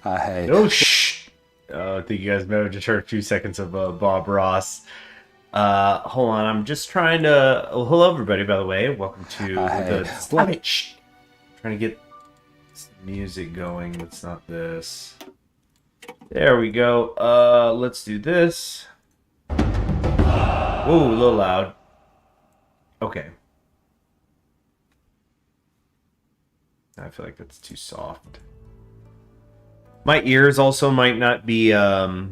Hey. No shh. I think you guys may have just heard a few seconds of Bob Ross. Hold on, I'm just trying to. Oh, hello, everybody. By the way, welcome to Hey. the. Stop it! Shh. Trying to get some music going. That's not this. There we go. Let's do this. Whoa, a little loud. Okay. I feel like that's too soft. My ears also might not be, Did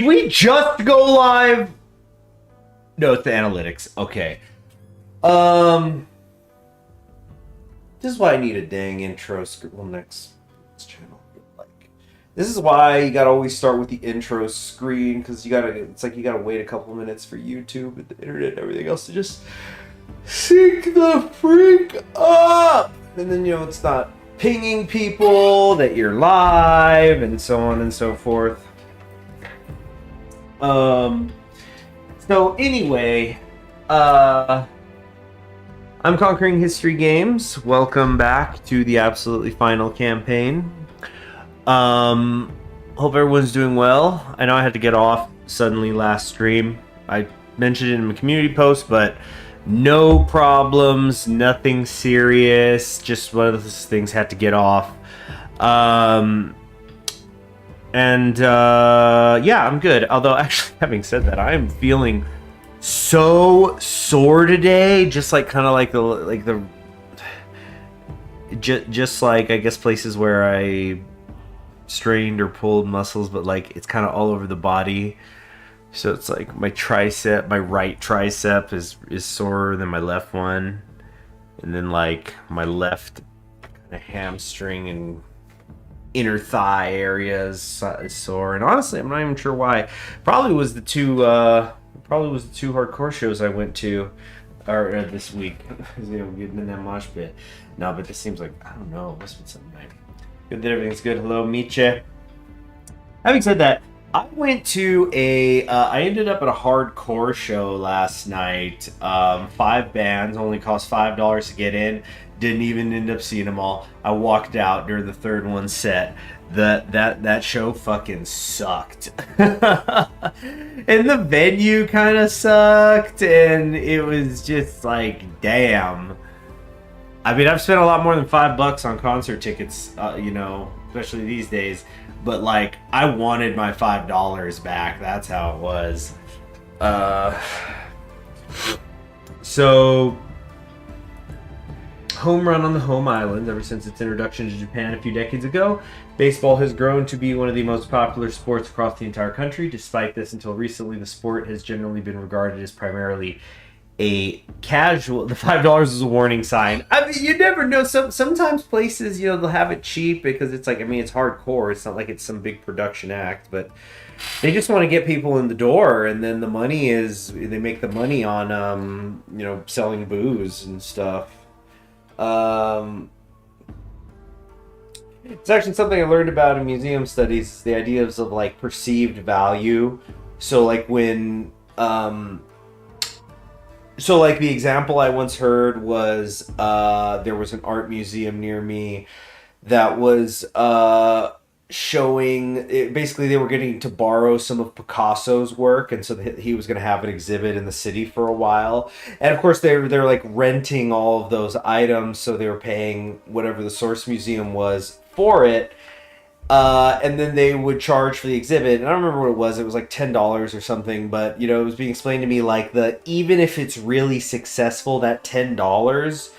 we just go live? No, it's the analytics. Okay. This is why I need a dang intro script. Well, next channel. Like, this is why you gotta always start with the intro screen, because it's like you gotta wait a couple minutes for YouTube and the internet and everything else to just sync the freak up. And then, it's not pinging people that you're live and so on and so forth. So anyway, I'm Conquering History Games. Welcome back to the absolutely final campaign. Hope everyone's doing well. I know I had to get off suddenly last stream. I mentioned it in my community post, but no problems, nothing serious. Just one of those things had to get off. Yeah, I'm good. Although, actually, having said that, I am feeling so sore today. Just like kind of like just like I guess places where I strained or pulled muscles, but like it's kind of all over the body. So it's like my right tricep is sorer than my left one, and then like my left kind of hamstring and inner thigh area is sore. And honestly, I'm not even sure why. Probably was the two hardcore shows I went to this week. Getting in that mosh pit. No, but this seems like, I don't know, it must be something like good that everything's good. Hello, Miche. Having said that, I went to I ended up at a hardcore show last night. 5 bands, only cost $5 to get in. Didn't even end up seeing them all. I walked out during the third one set. That show fucking sucked. And the venue kind of sucked, and it was just like, damn. I mean, I've spent a lot more than $5 on concert tickets, especially these days. But like, I wanted my $5 back. That's how it was. So, home run on the home island. Ever since its introduction to Japan a few decades ago, baseball has grown to be one of the most popular sports across the entire country. Despite this, until recently, the sport has generally been regarded as primarily a casual. The $5 is a warning sign. I mean, you never know. Sometimes places, they'll have it cheap because it's like, I mean, it's hardcore. It's not like it's some big production act, but they just want to get people in the door, and then they make the money on selling booze and stuff. It's actually something I learned about in museum studies, the ideas of like perceived value. So like when So like the example I once heard was there was an art museum near me that was showing basically they were getting to borrow some of Picasso's work, and so he was going to have an exhibit in the city for a while. And of course they're like renting all of those items, so they were paying whatever the source museum was for it. And then they would charge for the exhibit, and I don't remember what it was. It was like $10 or something, but it was being explained to me like even if it's really successful, that $10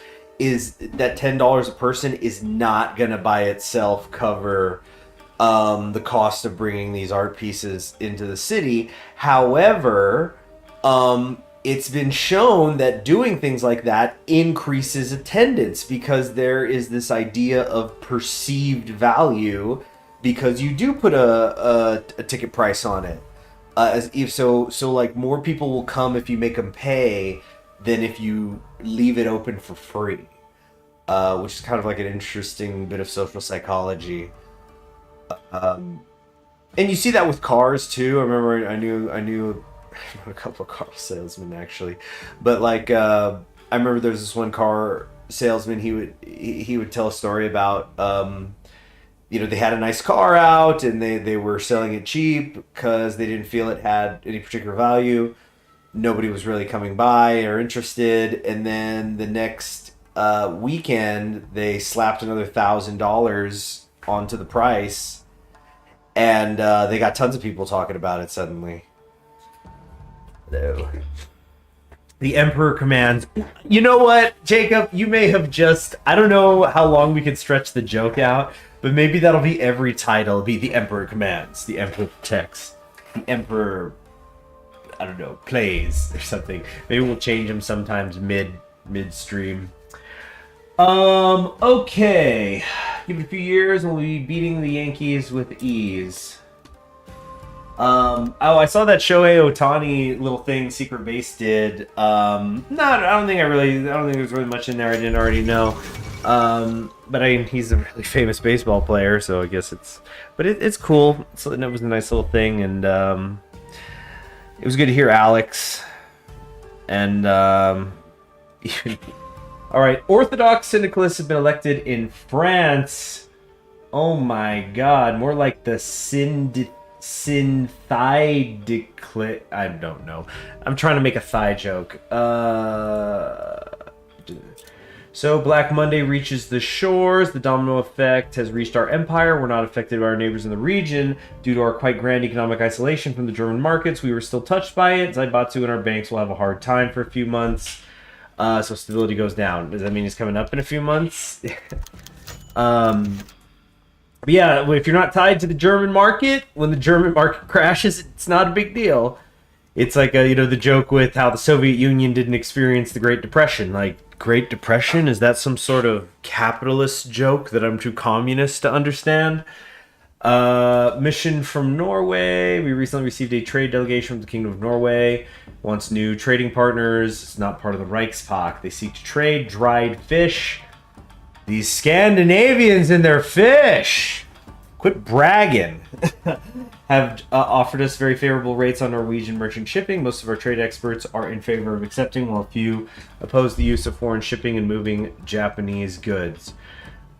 a person is not gonna by itself cover the cost of bringing these art pieces into the city. However, it's been shown that doing things like that increases attendance because there is this idea of perceived value. Because you do put a ticket price on it, so like more people will come if you make them pay than if you leave it open for free, which is kind of like an interesting bit of social psychology. And you see that with cars too. I remember I knew a couple of car salesmen actually, but like I remember there's this one car salesman. He would tell a story about they had a nice car out and they were selling it cheap because they didn't feel it had any particular value. Nobody was really coming by or interested. And then the next weekend, they slapped another $1,000 onto the price, and they got tons of people talking about it suddenly. No. The Emperor commands. You know what, Jacob? You may have just... I don't know how long we can stretch the joke out, but maybe that'll be every title. It'll be the Emperor commands, the Emperor protects, the Emperor, I don't know, plays or something. Maybe we'll change them sometimes midstream. Okay. Give it a few years and we'll be beating the Yankees with ease. I saw that Shohei Ohtani little thing Secret Base did. I don't think there's really much in there I didn't already know. But he's a really famous baseball player, so I guess it's cool. It was a nice little thing, and it was good to hear Alex. And even, all right, Orthodox syndicalists have been elected in France. Oh my God, more like the synthidiclit. I don't know. I'm trying to make a thigh joke. So Black Monday reaches the shores. The domino effect has reached our empire. We're not affected by our neighbors in the region. Due to our quite grand economic isolation from the German markets, we were still touched by it. Zaibatsu and our banks will have a hard time for a few months. So stability goes down. Does that mean it's coming up in a few months? But yeah, if you're not tied to the German market, when the German market crashes, it's not a big deal. It's like the joke with how the Soviet Union didn't experience the Great Depression. Like, Great Depression? Is that some sort of capitalist joke that I'm too communist to understand? Mission from Norway. We recently received a trade delegation from the Kingdom of Norway. Wants new trading partners. It's not part of the Reichspakt. They seek to trade dried fish. These Scandinavians and their fish, quit bragging, have offered us very favorable rates on Norwegian merchant shipping. Most of our trade experts are in favor of accepting, while few oppose the use of foreign shipping and moving Japanese goods.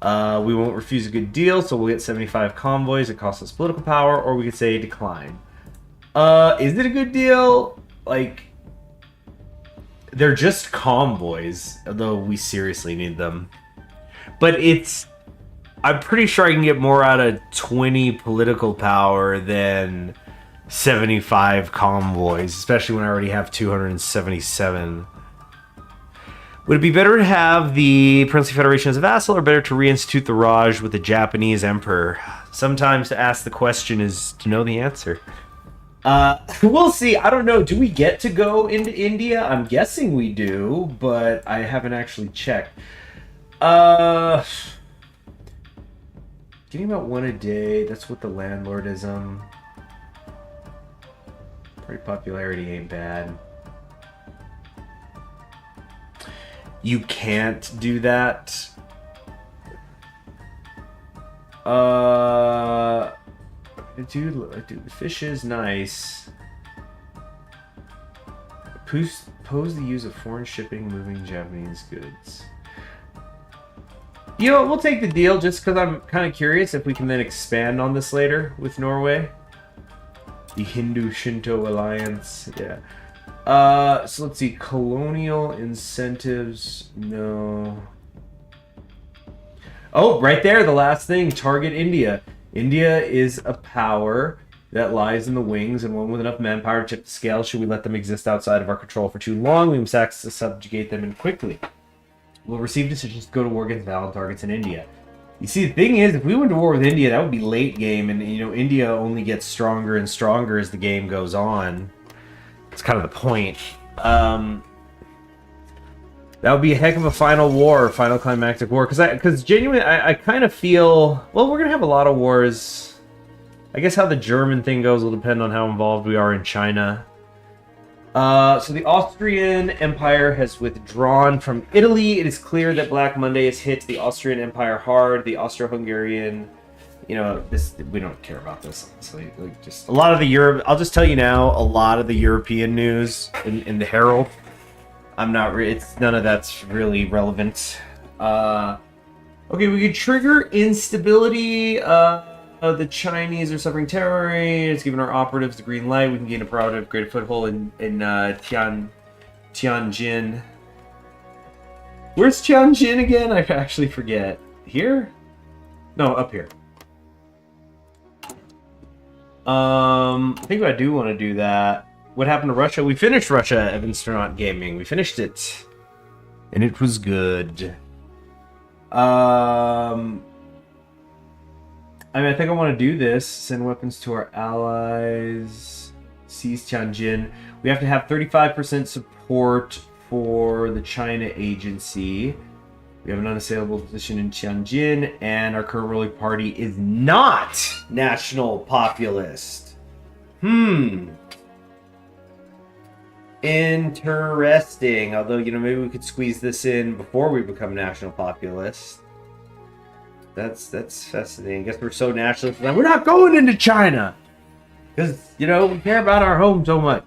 We won't refuse a good deal, so we'll get 75 convoys. It costs us political power, or we could say decline. Is it a good deal? Like, they're just convoys, although we seriously need them. But I'm pretty sure I can get more out of 20 political power than 75 convoys, especially when I already have 277. Would it be better to have the Princely Federation as a vassal, or better to reinstitute the Raj with the Japanese Emperor? Sometimes to ask the question is to know the answer. We'll see. I don't know. Do we get to go into India? I'm guessing we do, but I haven't actually checked. Getting about one a day. That's what the landlordism. Party popularity ain't bad. You can't do that. Dude, the fish is nice. Pose the use of foreign shipping moving Japanese goods. You know, we'll take the deal just because I'm kind of curious if we can then expand on this later with Norway. The Hindu-Shinto alliance, yeah. So let's see, colonial incentives, no. Oh, right there, the last thing, target India. India is a power that lies in the wings, and one with enough manpower to tip the scale. Should we let them exist outside of our control for too long, we must act to subjugate them and quickly. We'll receive decisions to go to war against valid targets in India. You see, the thing is, if we went to war with India, that would be late game, and India only gets stronger and stronger as the game goes on. It's kind of the point. That would be a heck of a final war, final climactic war, because genuinely, I kind of feel, well, we're gonna have a lot of wars. I guess how the German thing goes will depend on how involved we are in China. So the Austrian Empire has withdrawn from Italy. It is clear that Black Monday has hit the Austrian Empire hard. The Austro-Hungarian, we don't care about this, honestly. Like, just a lot of the Europe. I'll just tell you now, a lot of the European news in the Herald. None of that's really relevant. Okay, we could trigger instability. The Chinese are suffering terror. It's giving our operatives the green light. We can gain a prerogative greater foothold in Tianjin. Where's Tianjin again? I actually forget. Here? No, up here. I think I do want to do that. What happened to Russia? We finished Russia, Evanstronaut Gaming. We finished it. And it was good. I mean, I think I want to do this. Send weapons to our allies. Seize Tianjin. We have to have 35% support for the China agency. We have an unassailable position in Tianjin, and our current ruling party is not national populist. Interesting. Although, you know, maybe we could squeeze this in before we become national populist. That's fascinating. I guess we're so nationalist. We're not going into China because, you know, we care about our home so much.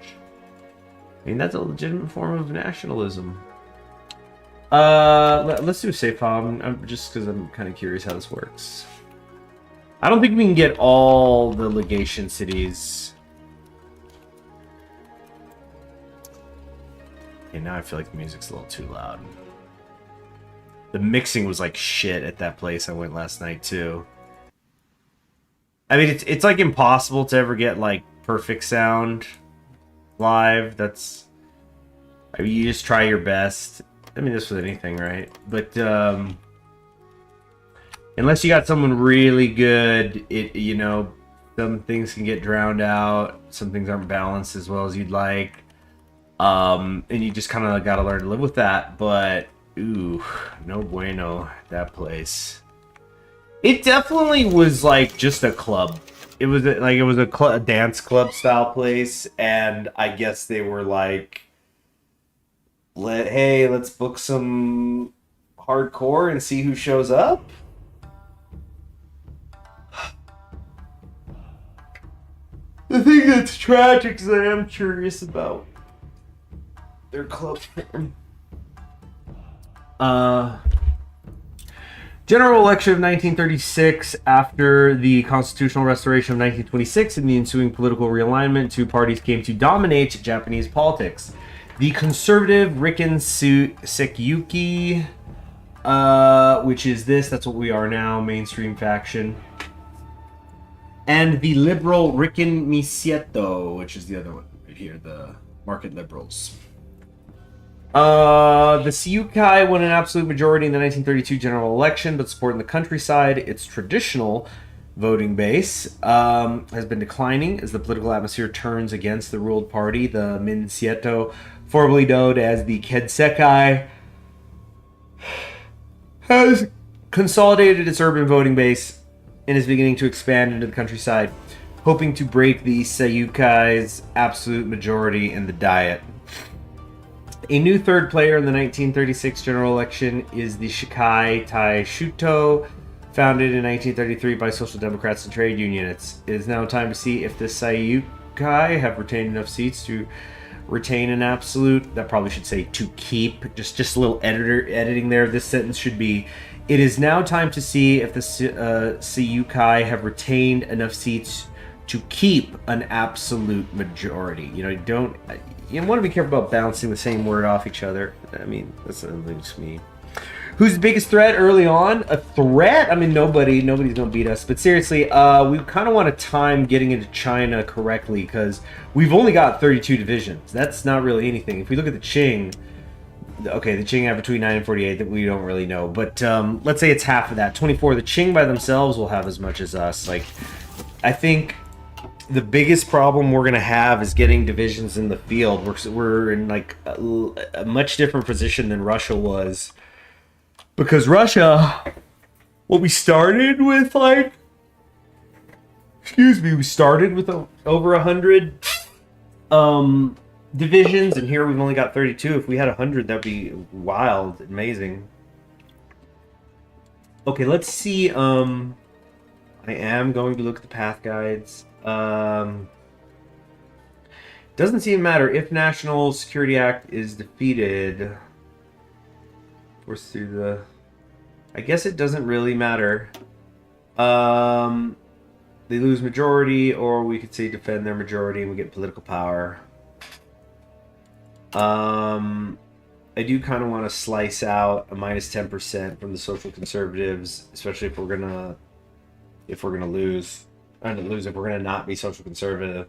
I mean, that's a legitimate form of nationalism. Let's do a safe file. Just because I'm kind of curious how this works. I don't think we can get all the legation cities. Okay, now I feel like the music's a little too loud. The mixing was like shit at that place I went last night too. I mean, it's like impossible to ever get like perfect sound live. That's, I mean, you just try your best. I mean, this with anything, right? But unless you got someone really good, you know, some things can get drowned out. Some things aren't balanced as well as you'd like. And you just kind of got to learn to live with that. But ooh, no bueno, that place. It definitely was like just a club. It was like a dance club style place, and I guess they were like, hey, let's book some hardcore and see who shows up. The thing that's tragic is I am curious about their club form. General election of 1936. After the constitutional restoration of 1926 and the ensuing political realignment, two parties came to dominate Japanese politics. The conservative Rikken Seiyuki, which is that's what we are now, mainstream faction. And the liberal Rikken Misieto, which is the other one right here, the market liberals. The Seiyukai won an absolute majority in the 1932 general election, but support in the countryside, its traditional voting base, has been declining as the political atmosphere turns against the ruled party. The Minsieto, formerly known as the Kensekai, has consolidated its urban voting base and is beginning to expand into the countryside, hoping to break the Seiyukai's absolute majority in the Diet. A new third player in the 1936 general election is the Shikai Taishuto, founded in 1933 by Social Democrats and trade unionists. It is now time to see if the Seiyukai have retained enough seats to retain an absolute. That probably should say to keep. Just a little editing there. This sentence should be, it is now time to see if the Seiyukai have retained enough seats to keep an absolute majority. You know, you want to be careful about bouncing the same word off each other. I mean, that's just me. Who's the biggest threat early on? A threat? I mean, nobody's going to beat us. But seriously, we kind of want to time getting into China correctly because we've only got 32 divisions. That's not really anything. If we look at the Qing, okay, the Qing have between 9 and 48 that we don't really know. But let's say it's half of that. 24. The Qing by themselves will have as much as us. Like, I think the biggest problem we're going to have is getting divisions in the field. We're in like a much different position than Russia was. Because Russia, we started with like, we started with over 100 divisions, and here we've only got 32. If we had 100, that'd be wild, amazing. Okay, let's see. I am going to look at the path guides. Doesn't seem to matter if National Security Act is defeated. Force through the I guess it doesn't really matter. Um, they lose majority, or we could say defend their majority and we get political power. I do kind of want to slice out a minus 10% from the social conservatives, especially if we're gonna lose. If we're gonna not be social conservative.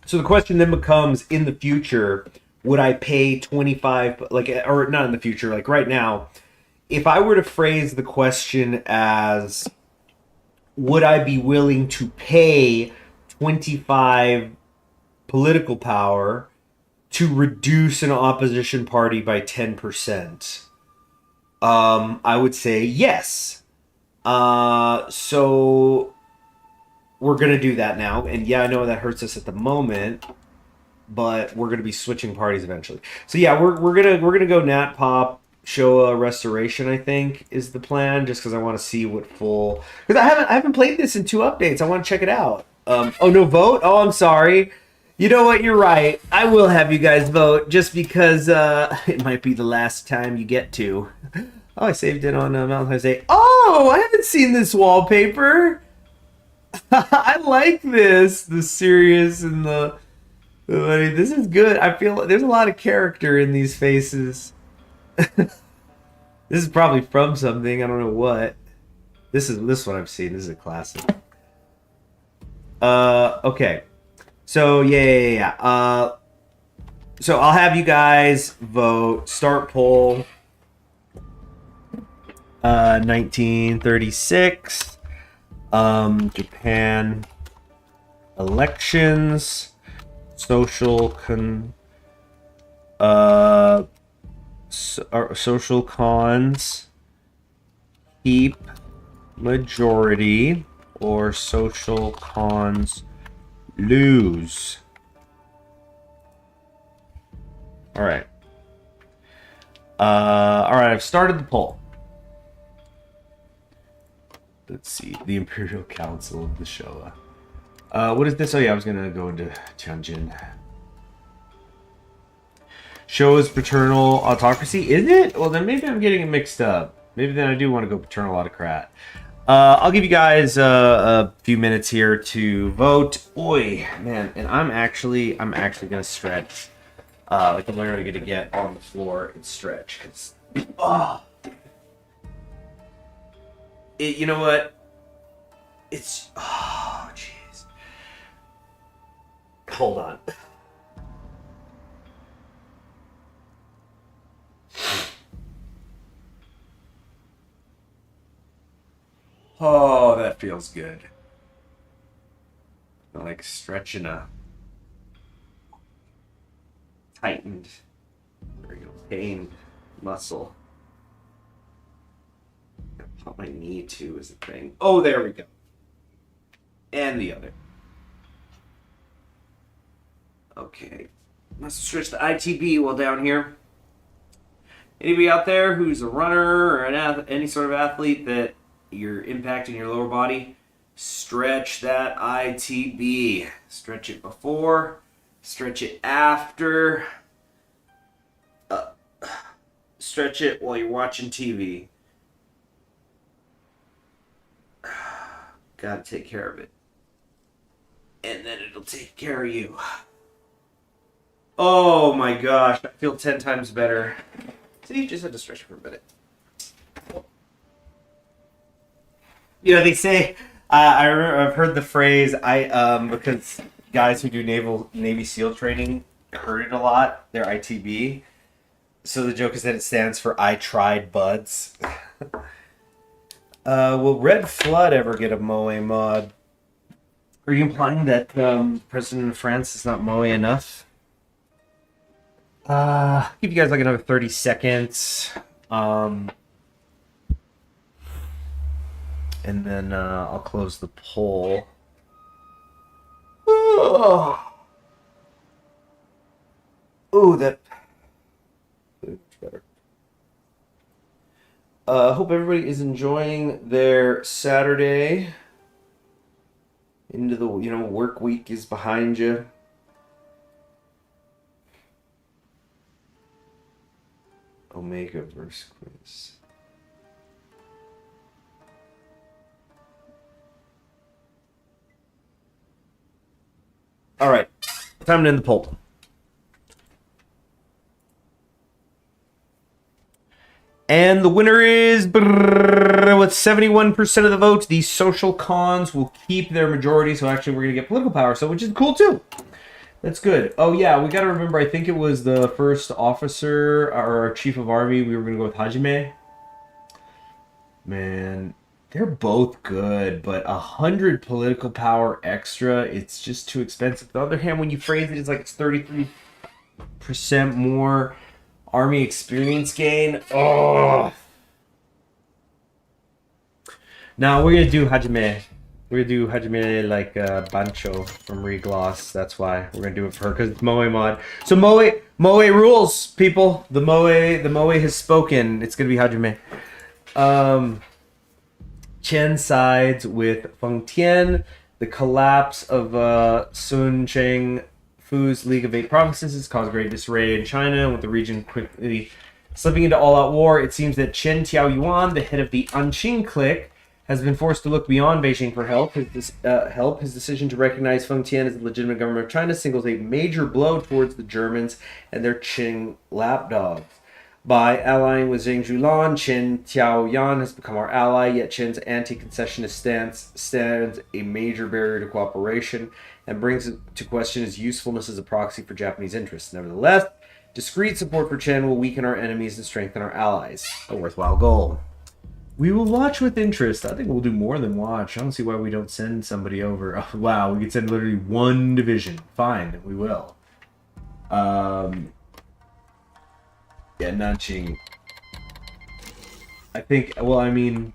So the question then becomes, in the future, would I pay 25, like, or not in the future, like right now, if I were to phrase the question as, would I be willing to pay 25 political power to reduce an opposition party by 10%? I would say yes. So we're gonna do that now, and yeah, I know that hurts us at the moment, but we're gonna be switching parties eventually. So yeah, we're gonna go Nat Pop Showa Restoration. I think is the plan, just because I want to see what full, because I haven't played this in 2 updates. I want to check it out. Oh, no vote. Oh, I'm sorry. You know what? You're right. I will have you guys vote just because it might be the last time you get to. Oh, I saved it on Valentine's Day. Oh, I haven't seen this wallpaper. I like this. The serious and the funny. This is good. I feel like there's a lot of character in these faces. This is probably from something. I don't know what. This one I've seen. This is a classic. Okay. So yeah. So I'll have you guys vote. Start poll. 1936. Japan elections. Social social cons keep majority, or social cons lose. All right. I've started the poll. Let's see. The Imperial Council of the Showa. What is this? Oh yeah, I was gonna go into Tianjin. Showa's paternal autocracy, is it? Well, then maybe I'm getting it mixed up. Maybe then I do want to go paternal autocrat. I'll give you guys a few minutes here to vote. Oi, man, and I'm actually gonna stretch. Like I'm literally gonna get on the floor and stretch. You know what? It's jeez. Hold on. Oh, that feels good. Like stretching a tightened or pained muscle. Put my knee too is the thing. Oh, there we go. And the other. Okay. Let's stretch the ITB while down here. Anybody out there who's a runner or any sort of athlete that you're impacting your lower body, stretch that ITB. Stretch it before, stretch it after, stretch it while you're watching TV. Gotta take care of it. And then it'll take care of you. Oh my gosh, I feel 10 times better. So you just had to stretch for a minute. You know, they say, I remember, I've heard the phrase, because guys who do Navy SEAL training heard it a lot, their ITB. So the joke is that it stands for I tried buds. Will Red Flood ever get a Moe mod? Are you implying that President of France is not Moe enough? Give you guys like another 30 seconds. And then I'll close the poll. Oh, that much better. Hope everybody is enjoying their Saturday. Into the work week is behind you. Oh Omega versus quiz. All right, time to end the poll. And the winner is, with 71% of the votes, the social cons will keep their majority. So actually, we're going to get political power, so which is cool too. That's good. Oh yeah, we got to remember, I think it was the first officer, or chief of army, we were going to go with Hajime. Man, they're both good, but 100 political power extra, it's just too expensive. On the other hand, when you phrase it, it's like it's 33% more army experience gain. Oh. Now we're gonna do Hajime. We're gonna do Hajime like Bancho from Regloss. That's why we're gonna do it for her, because it's Moe mod. So Moe rules, people. The Moe has spoken. It's gonna be Hajime. Chen sides with Feng Tian. The collapse of Sun Cheng Fu's League of Eight Provinces has caused great disarray in China, with the region quickly slipping into all-out war. It seems that Chen Tiaoyuan, the head of the Anqing clique, has been forced to look beyond Beijing for help. His decision to recognize Feng Tian as the legitimate government of China signals a major blow towards the Germans and their Qing lapdogs. By allying with Zheng Zhulan, Chen Tiaoyan has become our ally, yet Chen's anti-concessionist stance stands a major barrier to cooperation and brings to question his usefulness as a proxy for Japanese interests. Nevertheless, discreet support for Chen will weaken our enemies and strengthen our allies. A worthwhile goal. We will watch with interest. I think we'll do more than watch. I don't see why we don't send somebody over. Oh, wow, we could send literally one division. Fine, we will. Yeah, Nanqing. I think, well, I mean,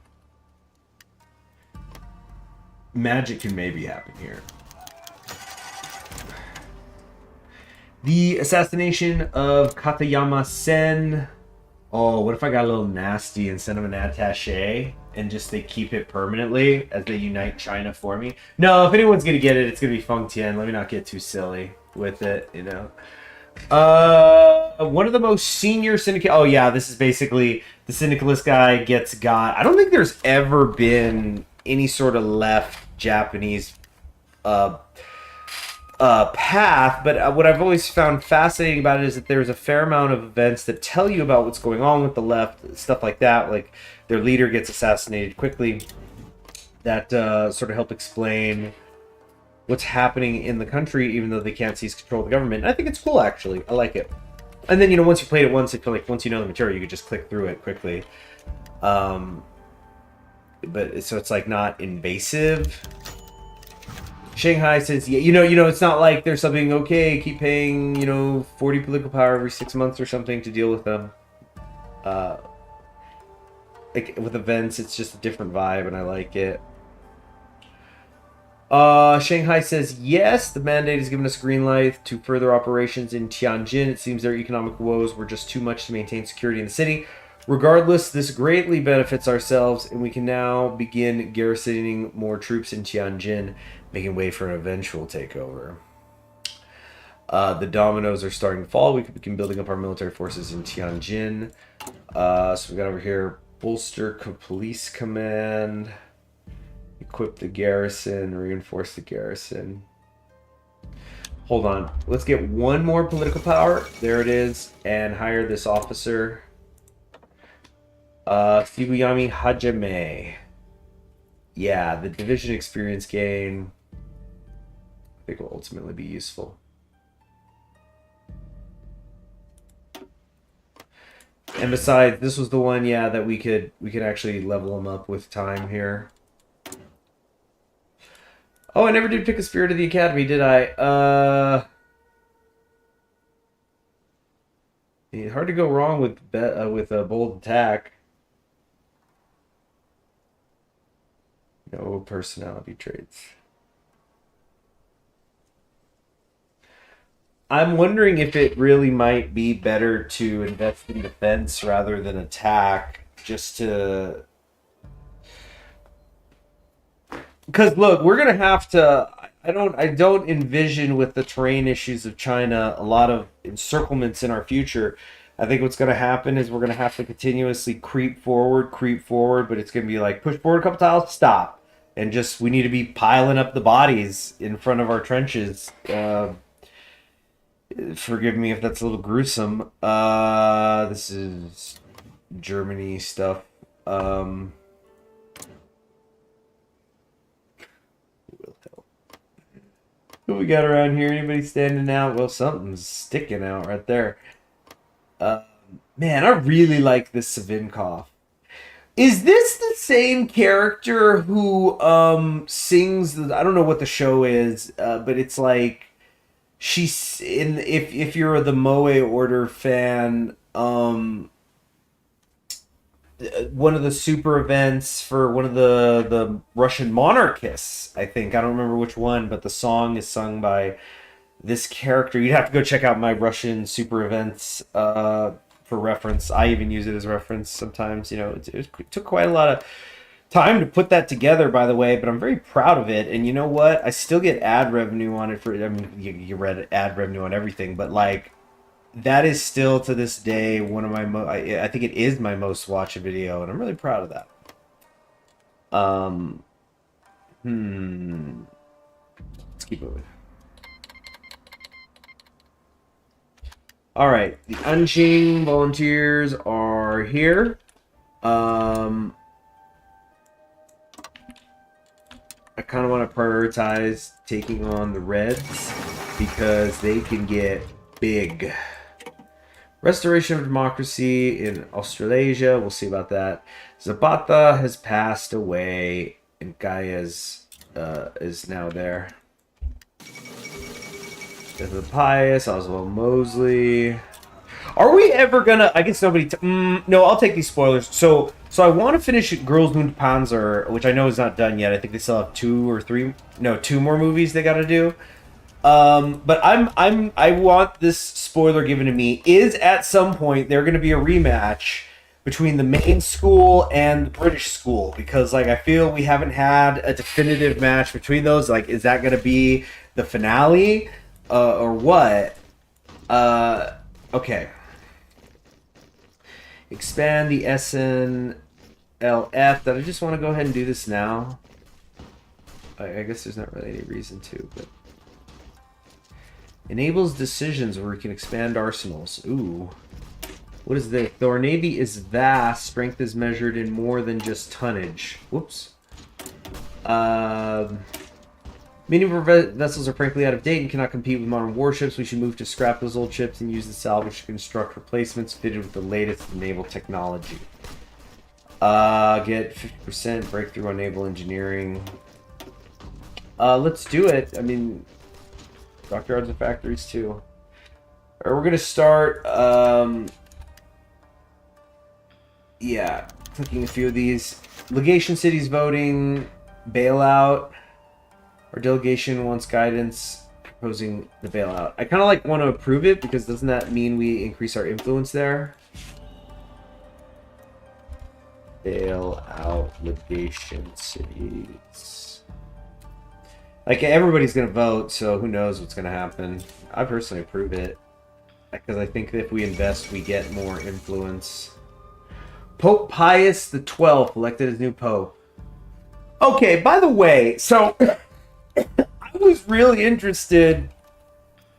magic can maybe happen here. The assassination of Katayama Sen. Oh, what if I got a little nasty and send them an attaché and just they keep it permanently as they unite China for me? No, if anyone's going to get it, it's going to be Feng Tian. Let me not get too silly with it, you know. One of the most senior syndicate. Oh yeah, this is basically the syndicalist guy got. I don't think there's ever been any sort of left Japanese path, but what I've always found fascinating about it is that there's a fair amount of events that tell you about what's going on with the left, stuff like that. Like their leader gets assassinated quickly. That sort of help explain what's happening in the country, even though they can't seize control of the government. And I think it's cool, actually. I like it. And then, you know, once you played it once, I feel like once you know the material, you could just click through it quickly. But so it's like not invasive. Shanghai says, yeah, you know, it's not like there's something, okay, keep paying, you know, 40 political power every 6 months or something to deal with them. Like with events, it's just a different vibe, and I like it. Shanghai says, yes, the mandate has given us green light to further operations in Tianjin. It seems their economic woes were just too much to maintain security in the city. Regardless, this greatly benefits ourselves, and we can now begin garrisoning more troops in Tianjin, making way for an eventual takeover. The dominoes are starting to fall. We can begin building up our military forces in Tianjin. So we got over here, bolster police command. Equip the garrison, reinforce the garrison. Hold on. Let's get one more political power. There it is. And hire this officer. Fuguyami Hajime. Yeah, the division experience gain I think will ultimately be useful. And besides, this was the one, yeah, that we could actually level them up with time here. Oh, I never did pick a Spirit of the Academy, did I? Yeah, hard to go wrong with a bold attack. No personality traits. I'm wondering if it really might be better to invest in defense rather than attack, just to... Because look, we're gonna have to. I don't envision with the terrain issues of China a lot of encirclements in our future. I think what's going to happen is we're going to have to continuously creep forward, but it's going to be like push forward a couple tiles, stop. And just, we need to be piling up the bodies in front of our trenches. Forgive me if that's a little gruesome. This is Germany stuff. Who we got around here? Anybody standing out? Well, something's sticking out right there. Man, I really like this Savinkov. Is this the same character who sings I don't know what the show is, but it's like she's in if you're the Moe Order fan, one of the super events for one of the Russian monarchists, I think. I don't remember which one, but the song is sung by this character. You'd have to go check out my Russian super events for reference. I even use it as reference sometimes. You know, it took quite a lot of time to put that together, by the way, but I'm very proud of it. And you know what? I still get ad revenue on it for, I mean, you read ad revenue on everything, but like, that is still to this day one of my I think it is my most watched video, and I'm really proud of that. Let's keep moving. All right, the Unchained volunteers are here. I kind of want to prioritize taking on the Reds because they can get big. Restoration of democracy in Australasia. We'll see about that. Zapata has passed away, and Gaia's is now there. The Pius, Oswald Mosley. Are we ever gonna? I guess nobody. No, I'll take these spoilers. So I want to finish Girls Moon Panzer, which I know is not done yet. I think they still have two more movies they got to do. But I want this spoiler given to me. Is at some point there going to be a rematch between the main school and the British school? Because like I feel we haven't had a definitive match between those. Like, is that going to be the finale, or what? Okay. Expand the SNLF. That I just want to go ahead and do this now. I guess there's not really any reason to, but. Enables decisions where we can expand arsenals. Ooh. What is this? Though our navy is vast, strength is measured in more than just tonnage. Whoops. Many of our vessels are frankly out of date and cannot compete with modern warships. We should move to scrap those old ships and use the salvage to construct replacements fitted with the latest naval technology. Get 50% breakthrough on naval engineering. Let's do it. I mean... Dockyards and factories too. Alright, we're gonna start yeah, clicking a few of these. Legation cities voting, bailout. Our delegation wants guidance proposing the bailout. I kinda like want to approve it because doesn't that mean we increase our influence there? Bailout legation cities. Like, everybody's going to vote, so who knows what's going to happen. I personally approve it. Because I think that if we invest, we get more influence. Pope Pius XII elected as new pope. Okay, by the way, so I was really interested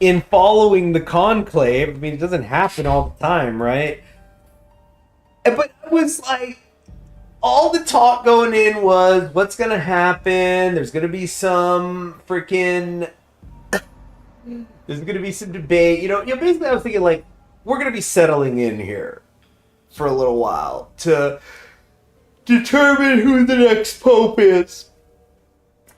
in following the conclave. I mean, it doesn't happen all the time, right? But I was like... all the talk going in was, what's going to happen? There's going to be some freaking... there's going to be some debate. You know, basically I was thinking, like, we're going to be settling in here for a little while to determine who the next pope is.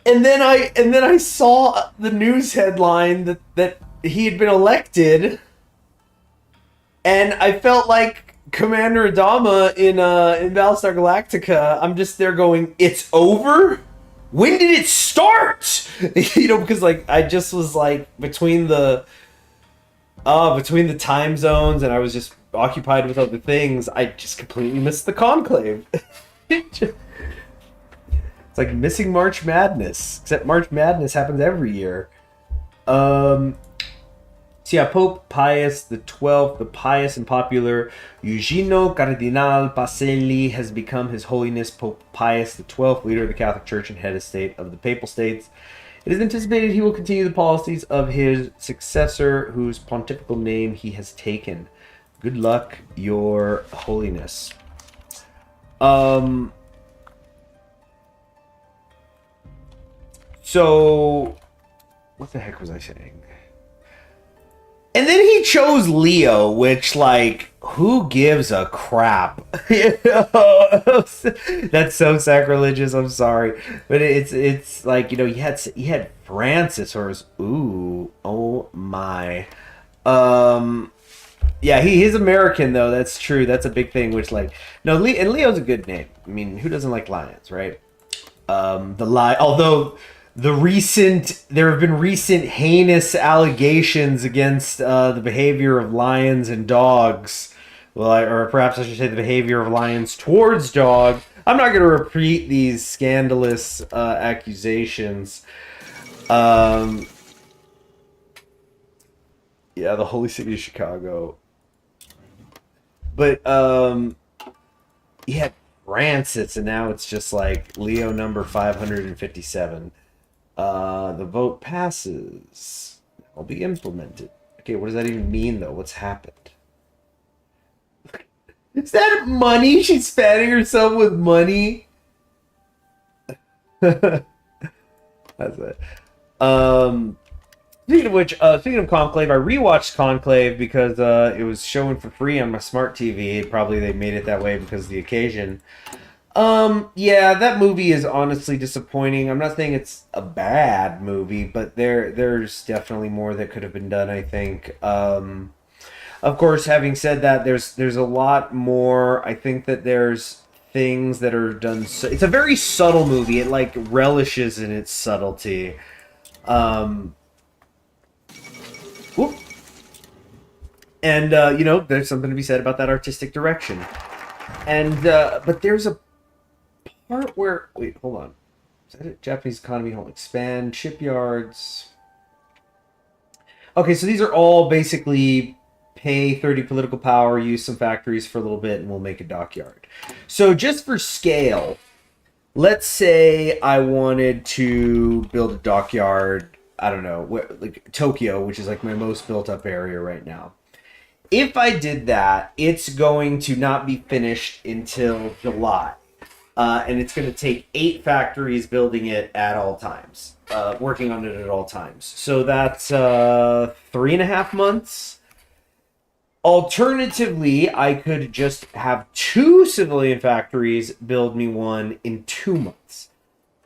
And then I saw the news headline that he had been elected, and I felt like Commander Adama in Battlestar Galactica. I'm just there going, it's over? When did it start? You know, because like I just was like between the time zones, and I was just occupied with other things. I just completely missed the conclave. It's like missing March Madness, except March Madness happens every year. So yeah, Pope Pius XII, the pious and popular Eugenio Cardinal Pacelli, has become His Holiness Pope Pius XII, leader of the Catholic Church and head of state of the Papal States. It is anticipated he will continue the policies of his successor, whose pontifical name he has taken. Good luck, Your Holiness. So, what the heck was I saying? And then he chose Leo, which, like, who gives a crap? You know? That's so sacrilegious. I'm sorry, but it's like, you know, you had Francis, or ooh, oh my, yeah, he's American though. That's true. That's a big thing. Which, like, no, and Leo's a good name. I mean, who doesn't like lions, right? Although there have been recent heinous allegations against the behavior of lions and dogs, well, or perhaps I should say the behavior of lions towards dogs. I'm not going to repeat these scandalous accusations. Yeah, the holy city of Chicago. But yeah, Francis, and now it's just like Leo number 557. The vote passes. I'll be implemented. Okay, what does that even mean, though? What's happened? Is that money? She's fanning herself with money? That's it. Speaking of which, speaking of Conclave, I rewatched Conclave because it was showing for free on my smart TV. Probably they made it that way because of the occasion. Yeah, that movie is honestly disappointing. I'm not saying it's a bad movie, but there's definitely more that could have been done, I think. Of course, having said that, there's a lot more. I think that there's things that are done. It's a very subtle movie. It, like, relishes in its subtlety. Whoop. And you know, there's something to be said about that artistic direction. And but there's a part where, wait, hold on. Is that it? Japanese economy, hold on. Expand shipyards. Okay, so these are all basically pay 30 political power, use some factories for a little bit, and we'll make a dockyard. So just for scale, let's say I wanted to build a dockyard, I don't know, like Tokyo, which is like my most built up area right now. If I did that, it's going to not be finished until July. And it's going to take 8 factories building it at all times, working on it at all times. So that's 3.5 months. Alternatively, I could just have 2 civilian factories build me one in 2 months.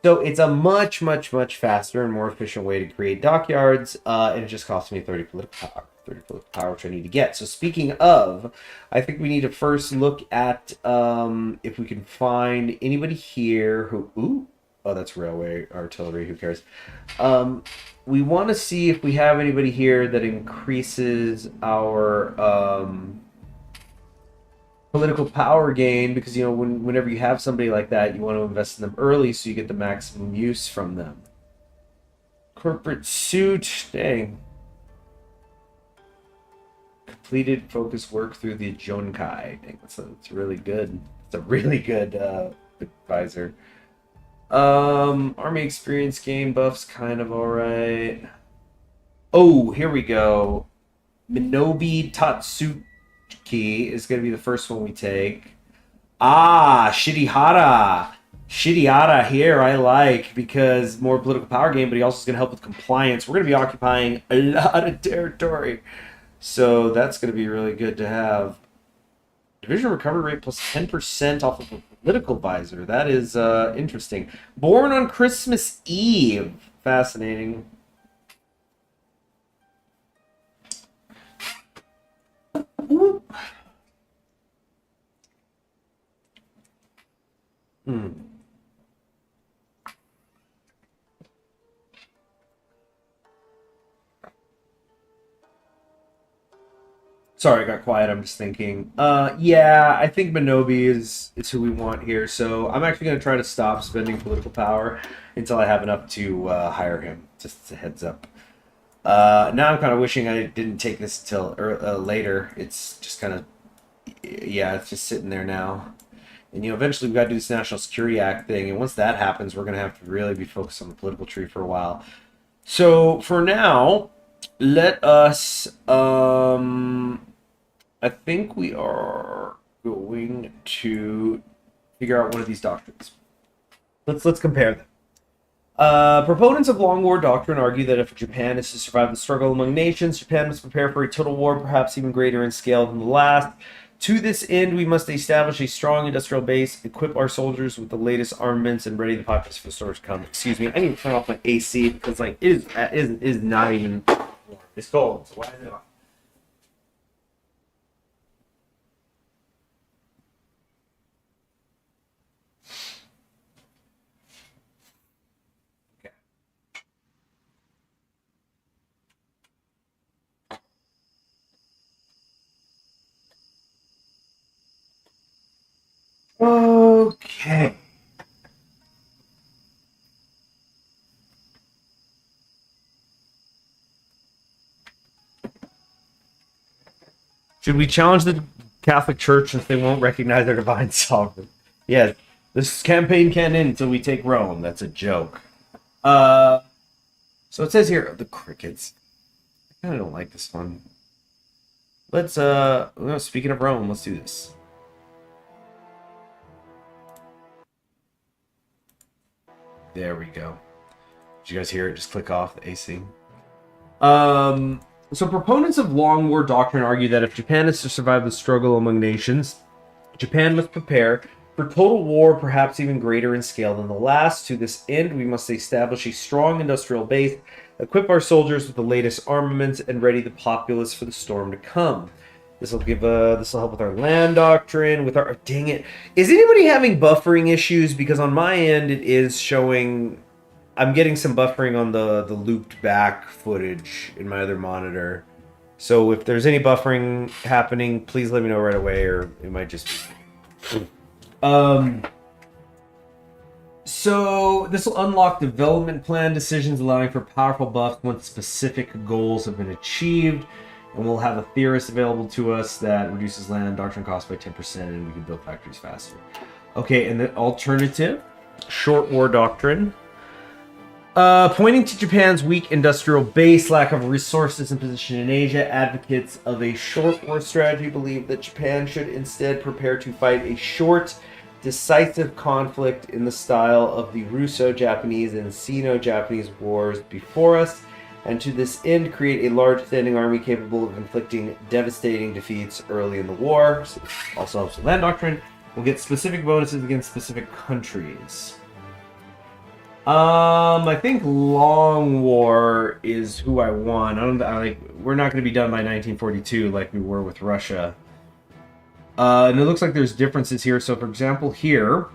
So it's a much, much, much faster and more efficient way to create dockyards, and it just costs me 30 political power. 30 political power, which I need to get. So speaking of, I think we need to first look at if we can find anybody here who... Ooh, oh, that's railway artillery. Who cares? We want to see if we have anybody here that increases our political power gain, because, you know, whenever you have somebody like that, you want to invest in them early so you get the maximum use from them. Corporate suit, dang. Completed focus work through the Jonkai. Dang, that's really good. It's a really good advisor. Army experience game buffs, kind of alright. Oh, here we go. Minobi Tatsuki is going to be the first one we take. Ah, Shirihara. Shirihara here I like, because more political power gain, but he also is going to help with compliance. We're going to be occupying a lot of territory. So that's going to be really good to have. Division recovery rate plus 10% off of a political visor. That is interesting. Born on Christmas Eve. Fascinating. Sorry, I got quiet. I'm just thinking. Yeah, I think Minobi is who we want here. So I'm actually going to try to stop spending political power until I have enough to hire him. Just a heads up. Now I'm kind of wishing I didn't take this till later. It's just kind of, yeah, it's just sitting there now. And, eventually we've got to do this National Security Act thing. And once that happens, we're going to have to really be focused on the political tree for a while. So for now, let us, I think we are going to figure out one of these doctrines. Let's compare them. Proponents of long war doctrine argue that if Japan is to survive the struggle among nations, Japan must prepare for a total war, perhaps even greater in scale than the last. To this end, we must establish a strong industrial base, equip our soldiers with the latest armaments, and ready the populace for the storm to come. Excuse me, I need to turn off my AC because it is not even warm. It's cold. So why is it off? Okay. Should we challenge the Catholic Church since they won't recognize their divine sovereign? Yeah, this campaign can't end until we take Rome. That's a joke. So it says here, the crickets. I kind of don't like this one. Let's, speaking of Rome, let's do this. There we go. Did you guys hear it? Just click off the AC. So proponents of long war doctrine argue that if Japan is to survive the struggle among nations, Japan must prepare for total war, perhaps even greater in scale than the last. To this end, we must establish a strong industrial base, equip our soldiers with the latest armaments, and ready the populace for the storm to come. This will help with our land doctrine, with our, dang it. Is anybody having buffering issues? Because on my end, it is showing, I'm getting some buffering on the looped back footage in my other monitor. So if there's any buffering happening, please let me know right away, or it might just be. So this will unlock development plan decisions, allowing for powerful buffs once specific goals have been achieved. And we'll have a theorist available to us that reduces land doctrine costs by 10%, and we can build factories faster. Okay, and the alternative, short war doctrine. Pointing to Japan's weak industrial base, lack of resources, and position in Asia, advocates of a short war strategy believe that Japan should instead prepare to fight a short, decisive conflict in the style of the Russo-Japanese and Sino-Japanese wars before us, and to this end create a large standing army capable of inflicting devastating defeats early in the war. So this also helps with land doctrine. We'll get specific bonuses against specific countries. I think Long War is who I want. We're not going to be done by 1942 like we were with Russia. And it looks like there's differences here. So, for example, here,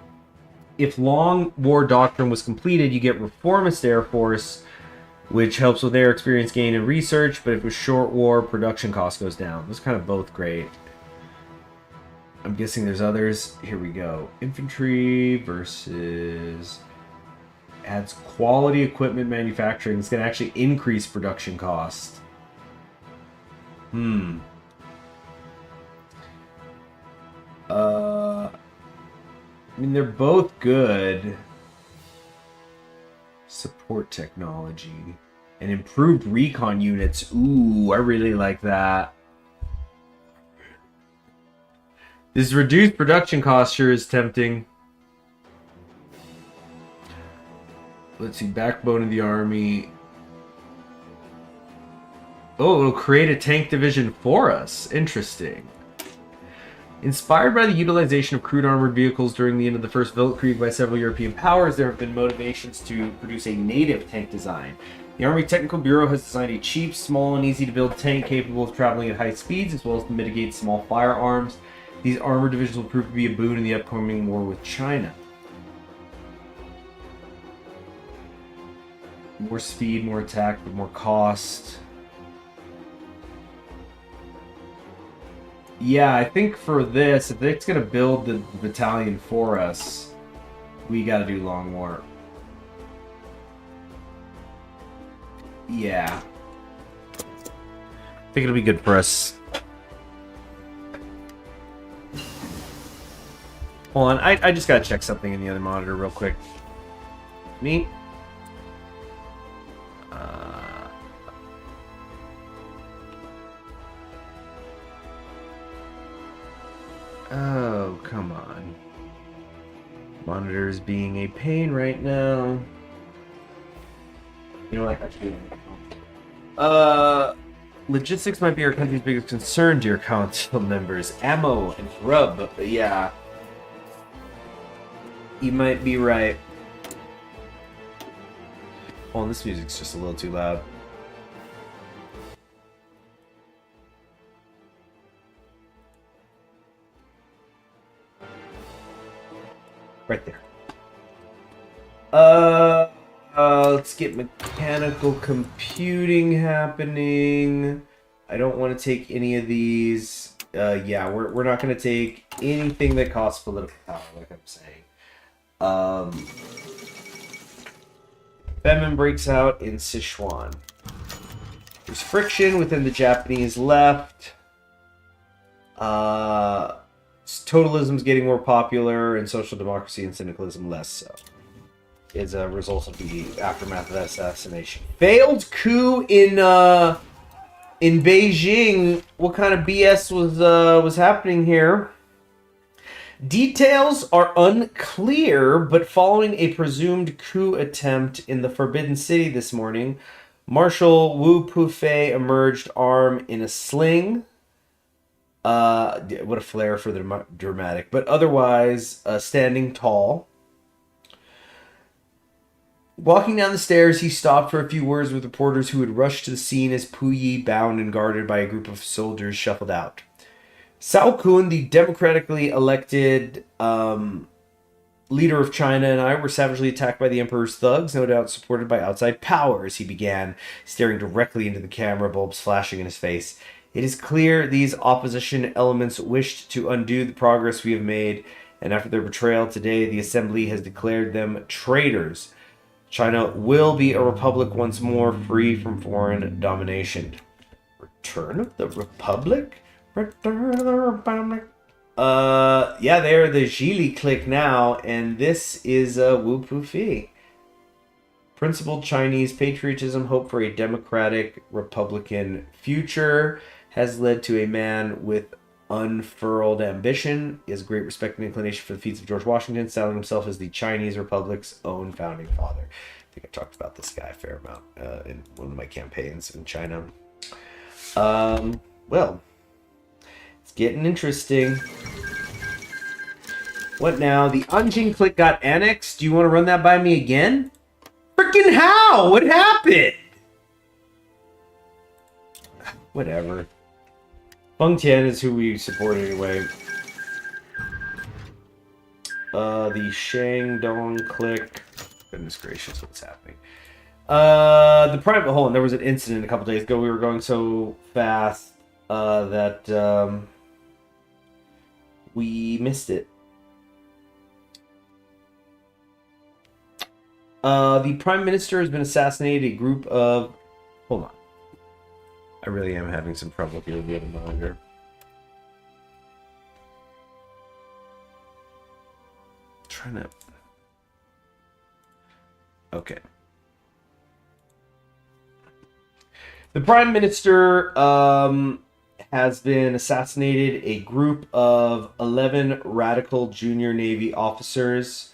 if Long War Doctrine was completed, you get Reformist Air Force, which helps with air experience gain and research, but if it was Short War, production cost goes down. Those kind of both great. I'm guessing there's others. Here we go. Infantry versus... adds quality equipment manufacturing. It's going to actually increase production cost. I mean, they're both good. Support technology. And improved recon units. Ooh, I really like that. This reduced production cost sure is tempting. Let's see, backbone of the army. Oh, it'll create a tank division for us. Interesting. Inspired by the utilization of crude armored vehicles during the end of the First Weltkrieg by several European powers, there have been motivations to produce a native tank design. The Army Technical Bureau has designed a cheap, small, and easy-to-build tank capable of traveling at high speeds, as well as to mitigate small firearms. These armored divisions will prove to be a boon in the upcoming war with China. More speed, more attack, but more cost. Yeah, I think for this, if it's going to build the battalion for us, we got to do Long War. Yeah. I think it'll be good for us. Hold on, I just gotta check something in the other monitor real quick. Me? Oh, come on. Monitor is being a pain right now. You know what? Actually, logistics might be our country's biggest concern, dear council members. Ammo and grub, yeah. You might be right. Oh, this music's just a little too loud. Right there. Let's get mechanical computing happening. I don't want to take any of these. Yeah, we're not going to take anything that costs political power, like I'm saying. Famine breaks out in Sichuan. There's friction within the Japanese left. Totalism's getting more popular, and social democracy and syndicalism less so. Is a result of the aftermath of that assassination. Failed coup in Beijing. What kind of BS was happening here? Details are unclear, but following a presumed coup attempt in the Forbidden City this morning, Marshal Wu Pufei emerged armed in a sling. What a flair for the dramatic, but otherwise standing tall. Walking down the stairs, he stopped for a few words with reporters who had rushed to the scene as Puyi, bound and guarded by a group of soldiers, shuffled out. Cao Kun, the democratically elected leader of China, and I were savagely attacked by the emperor's thugs, no doubt supported by outside powers, he began, staring directly into the camera, bulbs flashing in his face. It is clear these opposition elements wished to undo the progress we have made, and after their betrayal today, the assembly has declared them traitors. China will be a republic once more, free from foreign domination. Return of the Republic? Return of the Republic? Yeah, they're the Geely clique now, and this is Wu Pufei. Principled Chinese patriotism, hope for a democratic republican future, has led to a man with unfurled ambition. He has great respect and inclination for the feats of George Washington, styling himself as the Chinese Republic's own founding father. I think I talked about this guy a fair amount in one of my campaigns in China. Well, it's getting interesting. What now? The Anjing clique got annexed. Do you want to run that by me again? Freaking how? What happened? Whatever. Feng Tian is who we support anyway. The Shandong clique. Goodness gracious, what's happening? The private hold on, there was an incident a couple days ago. We were going so fast that we missed it. The Prime Minister has been assassinated. A group of... Hold on. I really am having some trouble here with the other monitor. Trying to... Okay. The Prime Minister has been assassinated. A group of 11 radical junior Navy officers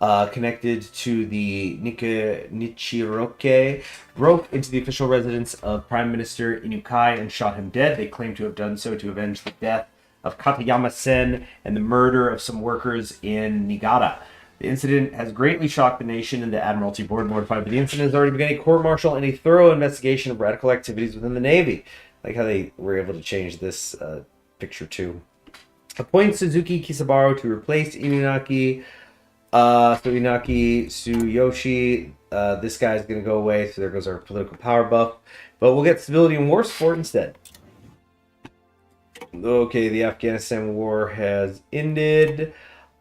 connected to the Nichiroke broke into the official residence of Prime Minister Inukai and shot him dead. They claim to have done so to avenge the death of Katayama Sen and the murder of some workers in Niigata. The incident has greatly shocked the nation, and the Admiralty Board, mortified by the incident, has already begun a court-martial and a thorough investigation of radical activities within the Navy. Like how they were able to change this picture too. Appoint Suzuki Kisabaro to replace Inunaki. Inaki Tsuyoshi. This guy's going to go away, so there goes our political power buff. But we'll get stability and war support instead. Okay, the Afghanistan war has ended.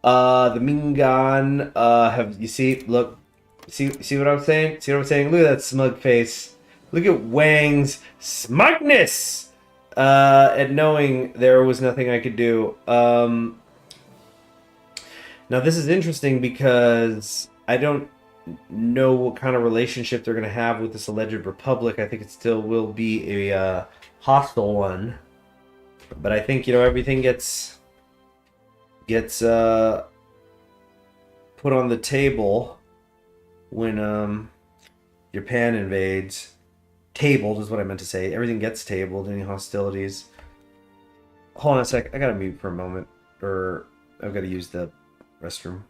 The Mingan have, you see, look, see what I'm saying? See what I'm saying? Look at that smug face. Look at Wang's smugness. and knowing there was nothing I could do. Now this is interesting because I don't know what kind of relationship they're going to have with this alleged republic. I think it still will be a hostile one, but I think everything gets put on the table when Japan invades. Tabled is what I meant to say. Everything gets tabled. Any hostilities. Hold on a sec. I gotta mute for a moment, or I've got to use the restroom.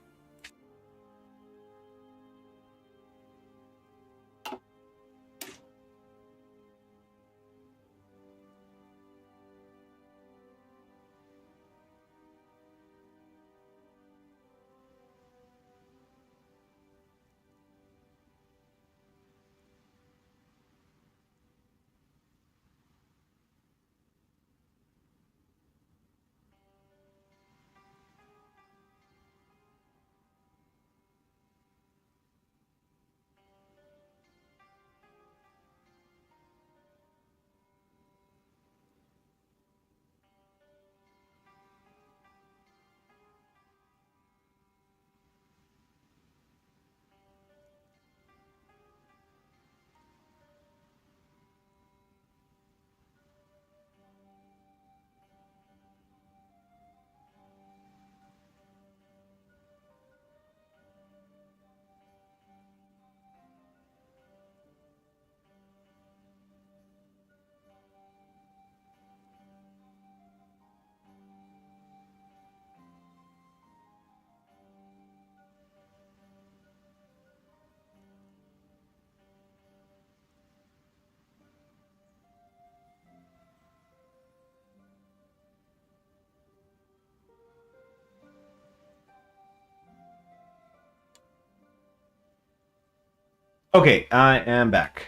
Okay, I am back.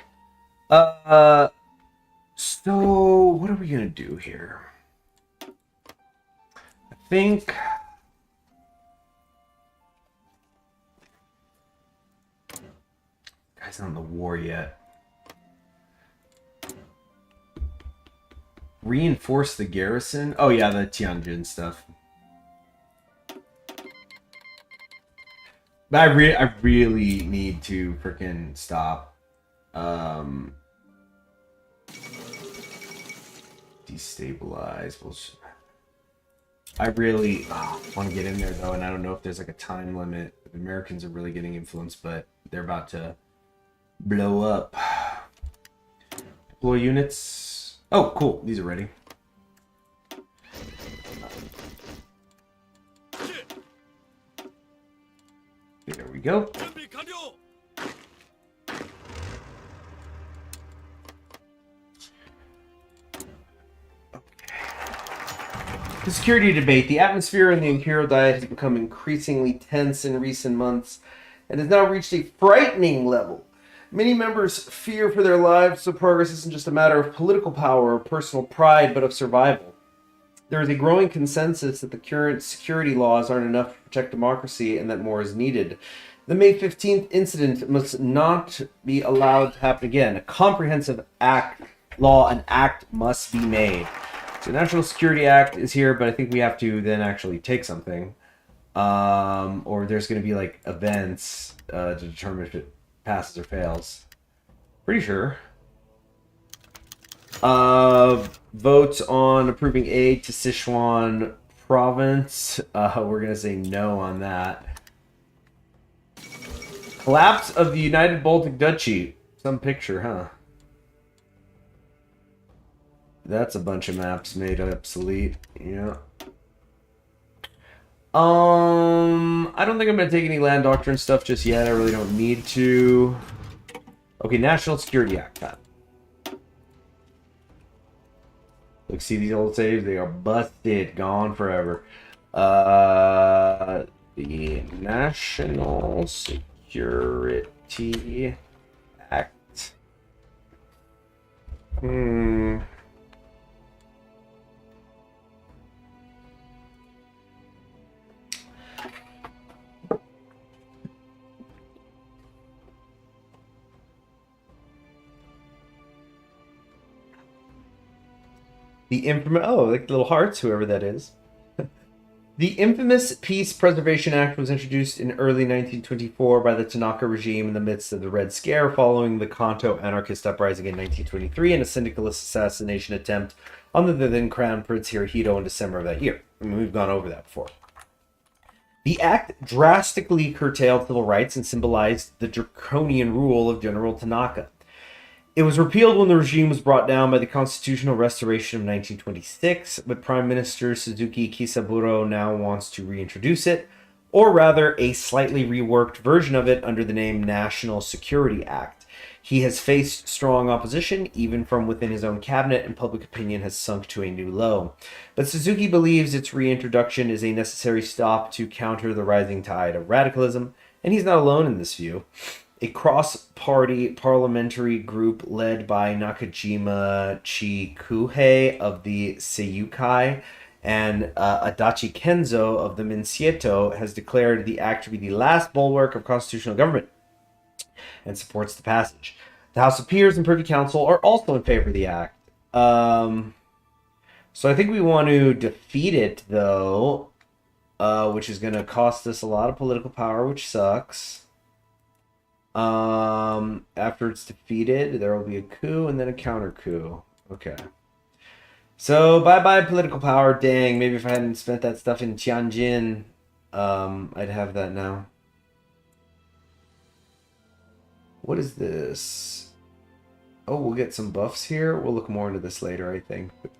So what are we gonna do here? I think guy's not in the war yet. Reinforce the garrison. Oh yeah, the Tianjin stuff. But I really need to freaking stop. Destabilize. I really want to get in there though, and I don't know if there's like a time limit. The Americans are really getting influenced, but they're about to blow up. Deploy units. Oh, cool. These are ready. There we go. The security debate. The atmosphere in the Imperial Diet has become increasingly tense in recent months and has now reached a frightening level. Many members fear for their lives, so progress isn't just a matter of political power or personal pride, but of survival. There is a growing consensus that the current security laws aren't enough to protect democracy and that more is needed. The May 15th incident must not be allowed to happen again. A comprehensive law and act must be made. So the National Security Act is here, but I think we have to then actually take something. Or there's going to be like events to determine if it passes or fails. Pretty sure. Votes on approving aid to Sichuan province. We're going to say no on that. Collapse of the United Baltic Duchy. Some picture, huh? That's a bunch of maps made obsolete. Yeah. I don't think I'm gonna take any land doctrine stuff just yet. I really don't need to. Okay, National Security Act. Look, see these old saves? They are busted, gone forever. The National Security Act. The infamous, oh, like little hearts, whoever that is. The infamous Peace Preservation Act was introduced in early 1924 by the Tanaka regime in the midst of the Red Scare following the Kanto anarchist uprising in 1923 and a syndicalist assassination attempt on the then Crown Prince Hirohito in December of that year. I mean, we've gone over that before. The act drastically curtailed civil rights and symbolized the draconian rule of General Tanaka. It was repealed when the regime was brought down by the constitutional restoration of 1926, but Prime Minister Suzuki Kisaburo now wants to reintroduce it, or rather a slightly reworked version of it under the name National Security Act. He has faced strong opposition, even from within his own cabinet, and public opinion has sunk to a new low. But Suzuki believes its reintroduction is a necessary stop to counter the rising tide of radicalism, and he's not alone in this view. A cross-party parliamentary group led by Nakajima Chikuhei of the Seiyukai and Adachi Kenzo of the Minsieto has declared the act to be the last bulwark of constitutional government and supports the passage. The House of Peers and Privy Council are also in favor of the act. So I think we want to defeat it, though, which is going to cost us a lot of political power, which sucks. After it's defeated, there will be a coup and then a counter coup. Okay. So, bye-bye political power. Dang, maybe if I hadn't spent that stuff in Tianjin, I'd have that now. What is this? Oh, we'll get some buffs here. We'll look more into this later, I think. But,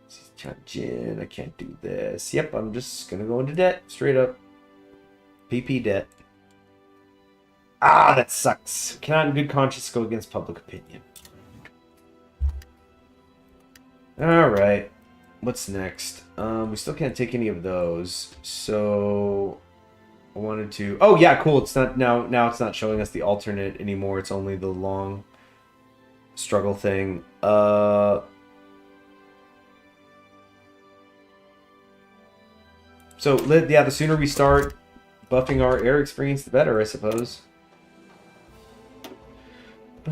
this is Tianjin. I can't do this. Yep, I'm just gonna go into debt. Straight up. PP debt. Ah, that sucks. Cannot in good conscience go against public opinion. Alright. What's next? We still can't take any of those. So I wanted to... Oh yeah, cool. It's not now it's not showing us the alternate anymore. It's only the long struggle thing. So yeah, the sooner we start buffing our air experience, the better, I suppose. I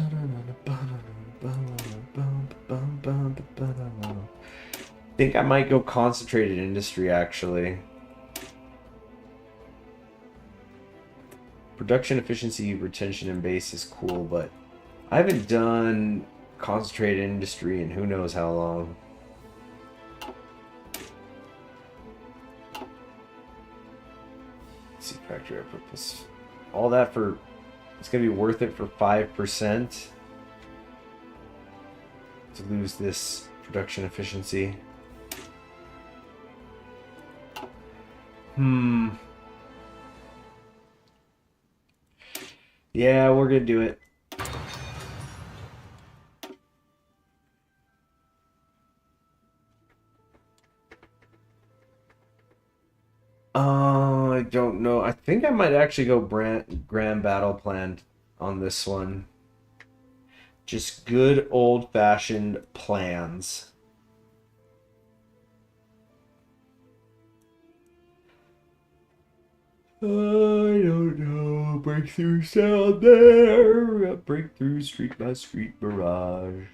think I might go concentrated industry, actually. Production efficiency, retention, and base is cool, but I haven't done concentrated industry in who knows how long. Let's see, factory output. All that for... It's going to be worth it for 5% to lose this production efficiency. Yeah, we're going to do it. I don't know. I think I might actually go Grand Battle Plan on this one. Just good old-fashioned plans. I don't know. Breakthrough sound there. A breakthrough street by street barrage.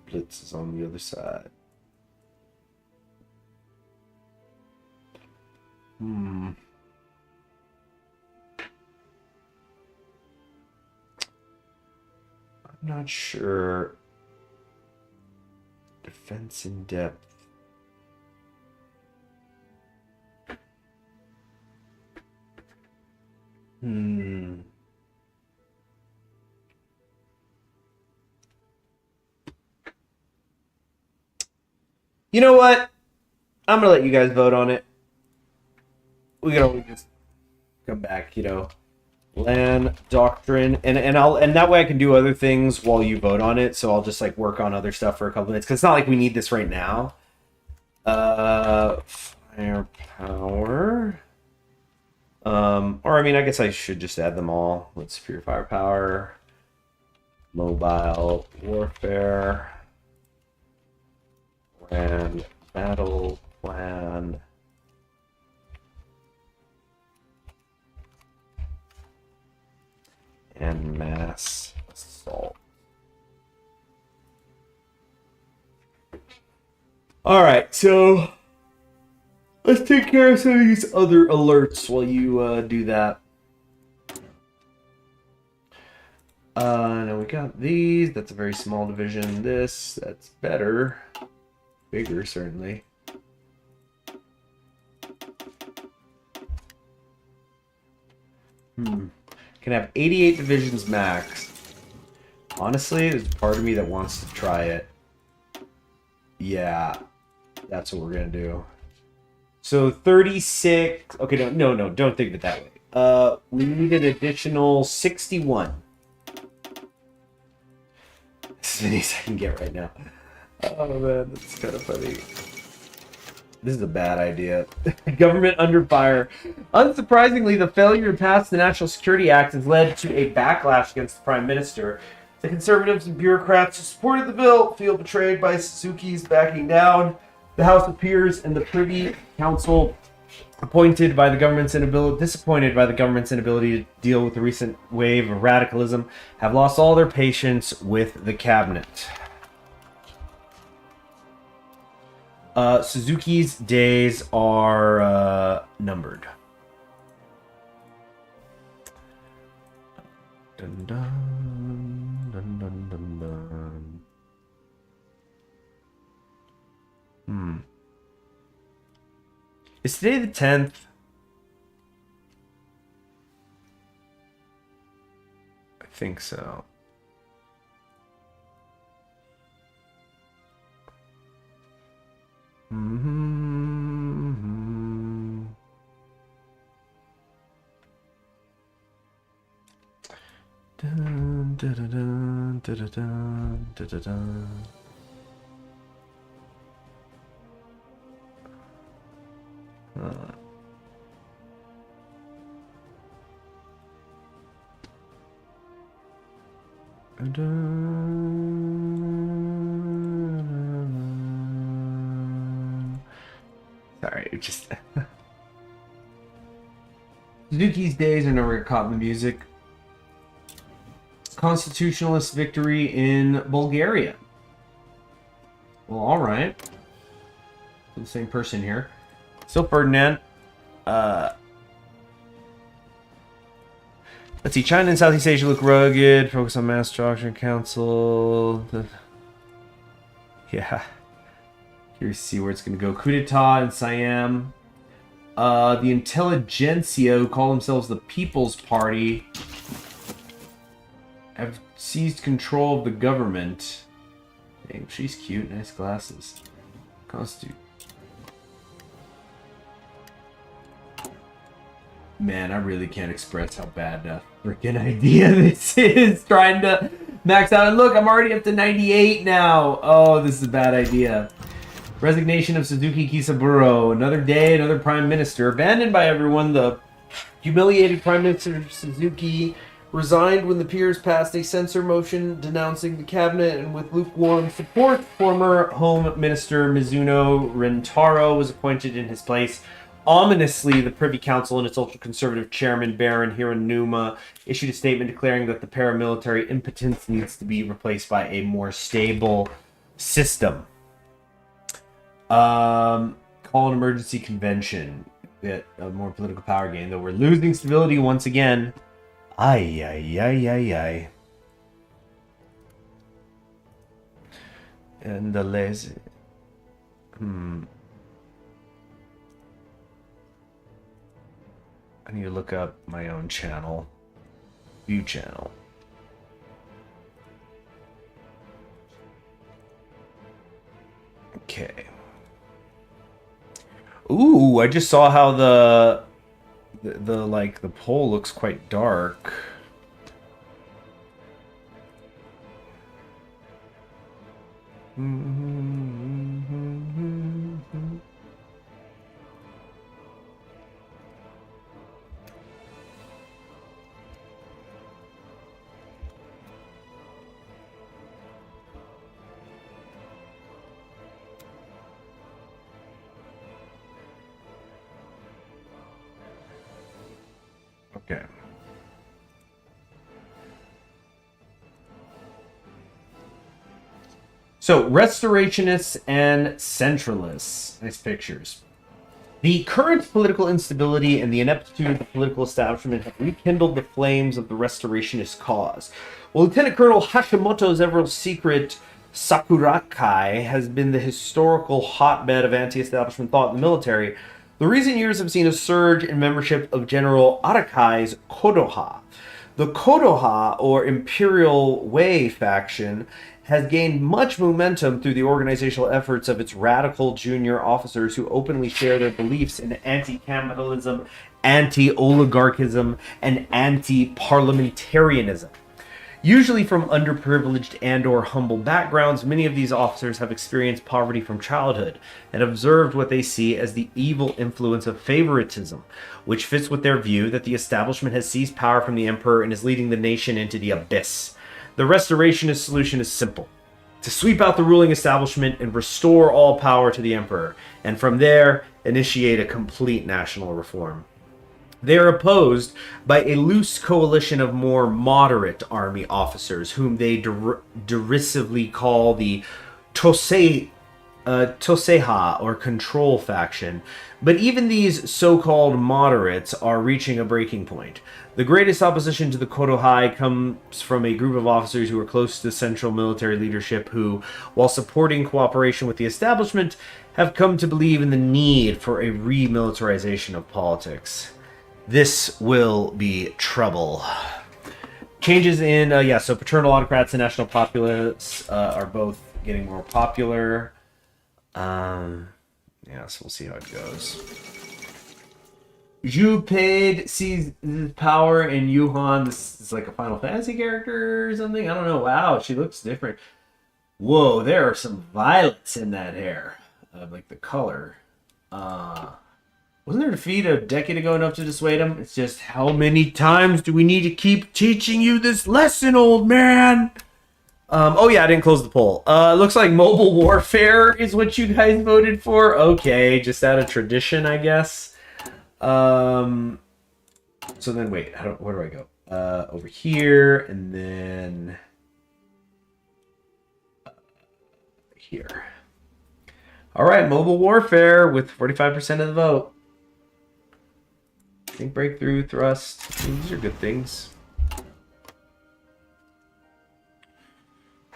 Blitz is on the other side. I'm not sure. Defense in depth. You know what? I'm gonna let you guys vote on it. We can always just come back, you know. Land doctrine, and that way I can do other things while you vote on it. So I'll just like work on other stuff for a couple minutes because it's not like we need this right now. Firepower. Or I mean, I guess I should just add them all. Let's superior firepower, mobile warfare, and battle plan. And mass All right, so let's take care of some of these other alerts while you do that. Now we got these. That's a very small division. That's better. Bigger, certainly. Can have 88 divisions max. Honestly, there's a part of me that wants to try it. Yeah, that's what we're gonna do. So 36. Okay, no, don't think of it that way. We need an additional 61. This is the many I can get right now. Oh man, that's kind of funny. This is a bad idea. Government under fire. Unsurprisingly, the failure to pass the National Security Act has led to a backlash against the Prime Minister. The conservatives and bureaucrats who supported the bill feel betrayed by Suzuki's backing down. The House of Peers and the Privy Council, disappointed by the government's inability to deal with the recent wave of radicalism, have lost all their patience with the cabinet. Suzuki's days are numbered. Dun, dun, dun, dun, dun, dun. Is today the 10th? I think so. Dun, dun, dun, dun, dun, dun, dun, dun, dun. Sorry, it just Suzuki's days are never caught in the music. Constitutionalist victory in Bulgaria. Well, all right. The same person here. Still Ferdinand. Let's see. China and Southeast Asia look rugged. Focus on mass destruction. Council. Yeah. Here's see where it's going to go. Coup d'etat in Siam. The intelligentsia, who call themselves the People's Party, have seized control of the government. Dang, she's cute. Nice glasses. Constitute. Man, I really can't express how bad a freaking idea this is. Trying to max out. And look, I'm already up to 98 now. Oh, this is a bad idea. Resignation of Suzuki Kisaburo. Another day, another prime minister. Abandoned by everyone, the humiliated Prime Minister Suzuki resigned when the peers passed a censure motion denouncing the cabinet, and with lukewarm support, former Home Minister Mizuno Rentaro was appointed in his place. Ominously, the Privy Council and its ultra-conservative chairman, Baron Hiranuma, issued a statement declaring that the paramilitary impotence needs to be replaced by a more stable system. Call an emergency convention. Get a more political power gain, though we're losing stability once again. Ay, ay, ay, ay, ay. And the lazy. I need to look up my own channel. View channel. Okay. Ooh, I just saw how the pole looks quite dark. Okay. So, restorationists and centralists. Nice pictures. The current political instability and the ineptitude of the political establishment have rekindled the flames of the restorationist cause. While Lieutenant Colonel Hashimoto's ever secret Sakurakai has been the historical hotbed of anti-establishment thought in the military, the recent years have seen a surge in membership of General Arakai's Kodoha. The Kodoha, or Imperial Way faction, has gained much momentum through the organizational efforts of its radical junior officers who openly share their beliefs in anti-capitalism, anti-oligarchism, and anti-parliamentarianism. Usually from underprivileged and/or humble backgrounds, many of these officers have experienced poverty from childhood and observed what they see as the evil influence of favoritism, which fits with their view that the establishment has seized power from the emperor and is leading the nation into the abyss. The restorationist solution is simple: to sweep out the ruling establishment and restore all power to the emperor, and from there, initiate a complete national reform. They are opposed by a loose coalition of more moderate army officers, whom they derisively call the Toseha, or Control faction. But even these so-called moderates are reaching a breaking point. The greatest opposition to the Kodohai comes from a group of officers who are close to the central military leadership who, while supporting cooperation with the establishment, have come to believe in the need for a remilitarization of politics. This will be trouble. Changes in, so paternal autocrats and national populists are both getting more popular. So we'll see how it goes. Zhu Paid sees power in Yuhan. This is like a Final Fantasy character or something. I don't know. Wow, she looks different. Whoa, there are some violets in that hair. Like the color. Wasn't their defeat a decade ago enough to dissuade him? It's just, how many times do we need to keep teaching you this lesson, old man? Oh yeah, I didn't close the poll. Looks like mobile warfare is what you guys voted for. Okay, just out of tradition, I guess. So then wait, where do I go? Over here, and then here. All right, mobile warfare with 45% of the vote. Think breakthrough, thrust. These are good things.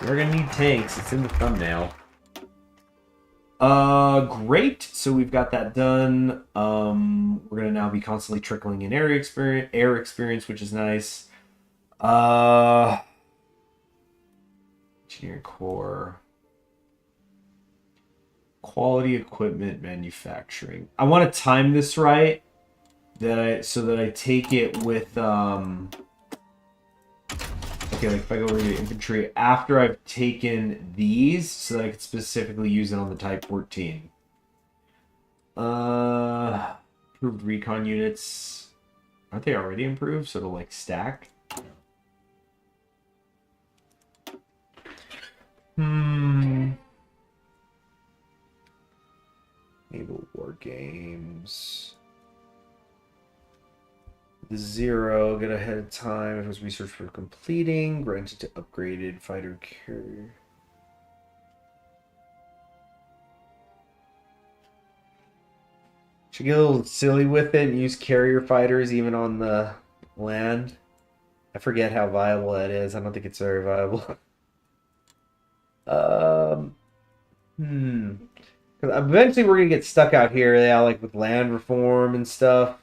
We're gonna need tanks. It's in the thumbnail. Great. So we've got that done. We're gonna now be constantly trickling in air experience, which is nice. Engineering core. Quality equipment manufacturing. I want to time this right, so that I take it with okay, like if I go over to infantry after I've taken these, so that I could specifically use it on the Type 14. Improved recon units. Aren't they already improved? So it'll like stack. Naval War Games. 0, get ahead of time. It was research for completing. Granted to upgraded fighter carrier. Should get a little silly with it and use carrier fighters even on the land. I forget how viable that is. I don't think it's very viable. Because eventually we're gonna get stuck out here, like with land reform and stuff.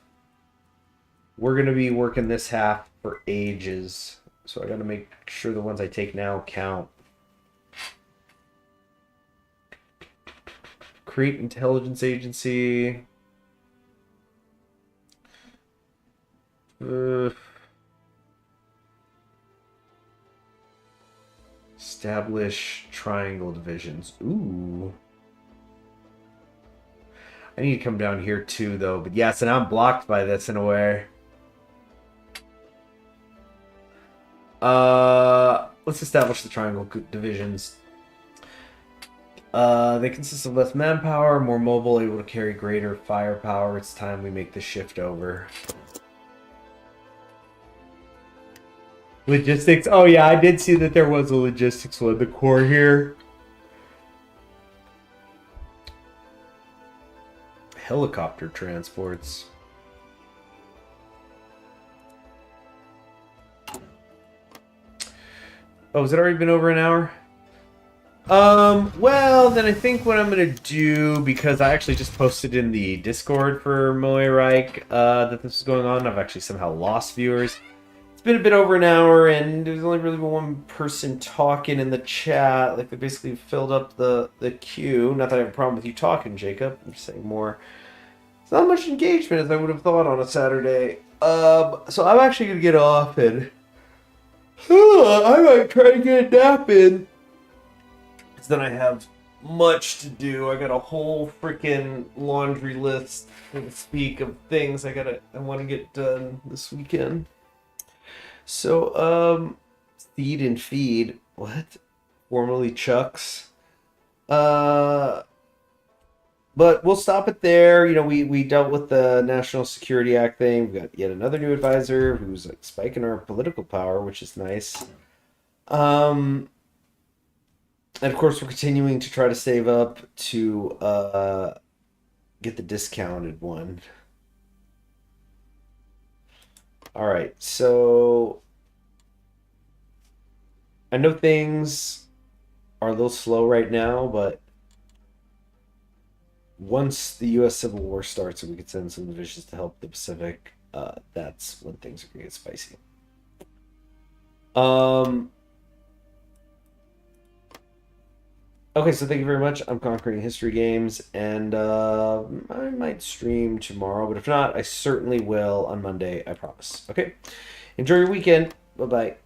We're going to be working this half for ages. So I got to make sure the ones I take now count. Create intelligence agency. Establish triangle divisions. Ooh. I need to come down here too, though. But yeah, so now I'm blocked by this in a way. Let's establish the triangle divisions. They consist of less manpower, more mobile, able to carry greater firepower. It's time we make the shift over. Logistics. Oh yeah, I did see that there was a logistics one. The core here. Helicopter transports. Oh, has it already been over an hour? Well, then I think what I'm gonna do, because I actually just posted in the Discord for Moe Reich that this is going on. I've actually somehow lost viewers. It's been a bit over an hour, and there's only really one person talking in the chat. Like, they basically filled up the queue. Not that I have a problem with you talking, Jacob. I'm just saying more. It's not much engagement as I would have thought on a Saturday. So I'm actually gonna get off, and I might try to get a nap in. Because then I have much to do. I got a whole freaking laundry list, so to speak, of things I want to get done this weekend. So, Seed and Feed, what? Formerly Chucks. But we'll stop it there. You know, we dealt with the National Security Act thing. We got yet another new advisor who's like spiking our political power, which is nice. And of course, we're continuing to try to save up to get the discounted one. All right, so I know things are a little slow right now, but once the U.S. Civil War starts and we could send some divisions to help the Pacific, that's when things are going to get spicy. Okay, so thank you very much. I'm Conquering History Games, and I might stream tomorrow, but if not, I certainly will on Monday, I promise. Okay, enjoy your weekend. Bye-bye.